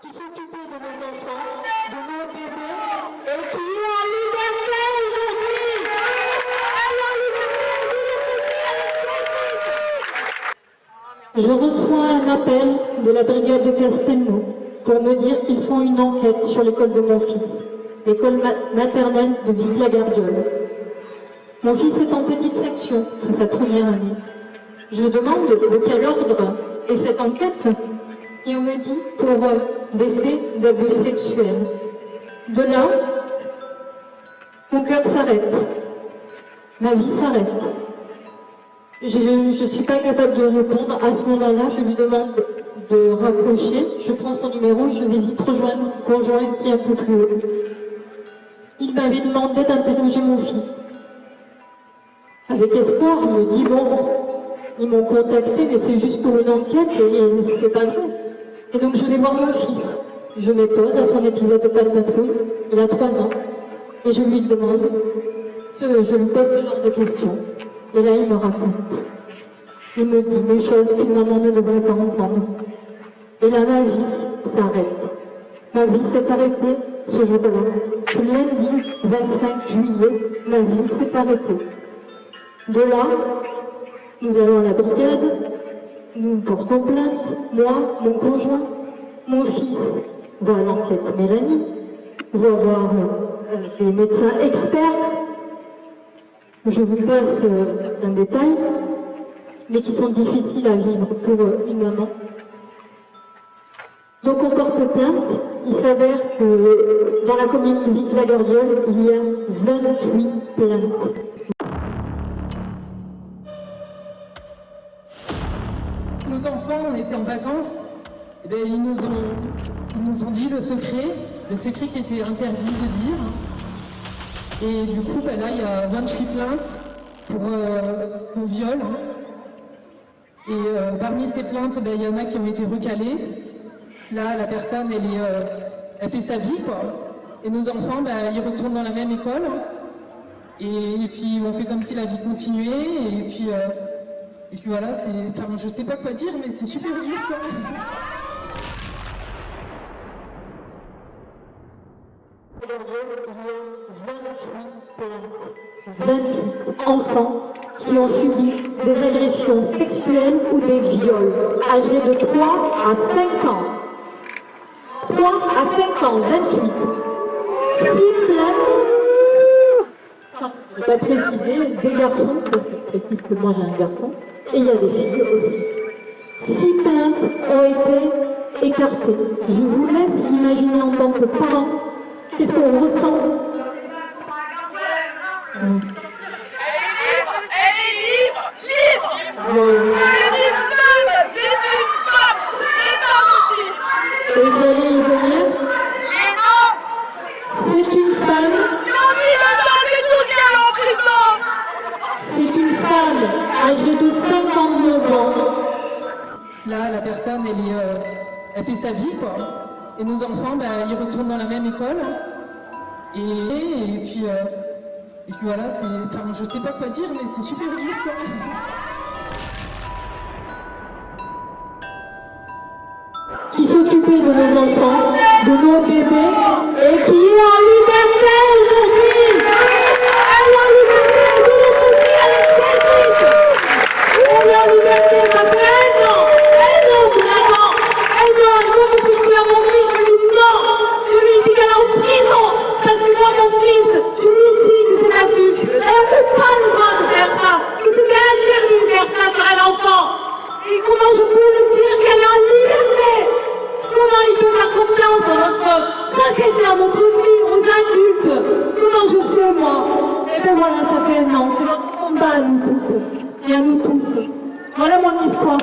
qui s'occupait de nos enfants, de nos bébés, et qui est en liberté aujourd'hui. Je reçois un appel de la brigade de Castelnau pour me dire qu'ils font une enquête sur l'école de mon fils, l'école maternelle de Vive-la-Gardiole. Mon fils est en petite section, c'est sa première année. Je demande de quel ordre est cette enquête et on me dit pour des faits d'abus sexuels. De là, mon cœur s'arrête, ma vie s'arrête. Je ne suis pas capable de répondre. À ce moment-là, je lui demande de raccrocher. Je prends son numéro et je vais vite rejoindre mon conjoint qui est un peu plus haut. Il m'avait demandé d'interroger mon fils. Avec espoir, je me dis, bon, ils m'ont contacté, mais c'est juste pour une enquête et c'est pas vrai. Et donc je vais voir mon fils. Je me pose à son épisode de Patrouille. Il a 3 ans. Et je lui demande, je lui pose ce genre de questions. Et là, il me raconte. Il me dit des choses qu'une maman ne devrait pas entendre. Et là, ma vie s'arrête. Ma vie s'est arrêtée ce jour-là. Ce lundi 25 juillet, ma vie s'est arrêtée. De là, nous allons à la brigade, nous portons plainte, moi, mon conjoint, mon fils va à l'enquête Mélanie, va voir des médecins experts. Je vous passe certains détails, mais qui sont difficiles à vivre pour une maman. Donc on porte plainte. Il s'avère que dans la commune de Vive-la-Gardiole, il y a 28 plaintes. Nos enfants, on était en vacances, et bien, ils nous ont dit le secret qui était interdit de dire. Et du coup, ben là, il y a 28 plaintes pour viol. Et parmi ces plaintes, ben, il y en a qui ont été recalées. Là, la personne, elle fait sa vie, quoi. Et nos enfants, ben, ils retournent dans la même école. Et puis, on fait comme si la vie continuait. Et puis voilà, enfin, je sais pas quoi dire, mais c'est super dur, quoi. Il y a 28 enfants qui ont subi des agressions sexuelles ou des viols, âgés de 3 à 5 ans. 3 à 5 ans, 28. 6 plaintes, je vais pas préciser, des garçons, parce que je précise que moi j'ai un garçon, et il y a des filles aussi. 6 plaintes ont été écartées. Je vous laisse imaginer en tant que parent qu'est-ce qu'on ressent. Elle est libre. C'est une femme. C'est pas aussi. Et j'allais y venir. C'est une femme. C'est une femme âgée de 59 ans. Là, la personne, elle fait sa vie, quoi. Et nos enfants, ben, ils retournent dans la même école. Et puis voilà, enfin, je sais pas quoi dire, mais c'est super dur, quoi. Qui s'occupait de nos enfants, de nos bébés, et qui est en liberté aujourd'hui. Elle est en liberté, de notre vie, elle est très Elle est en liberté, ma frère, non, vraiment, elle non, il faut que je puisse faire mon fils, je lui dis non, je lui dis qu'elle est en prison, parce que moi, mon fils, je lui dis que c'est ma fille, elle n'a pas le droit de faire ça, que c'est interdit de faire ça sur un enfant. Et comment je peux lui dire qu'elle est en liberté? Comment il peut faire confiance à notre société, à notre vie, aux adultes? Comment je fais, moi? Et bien voilà, ça fait 1 an. C'est notre combat à nous tous. Et à nous tous. Voilà mon histoire.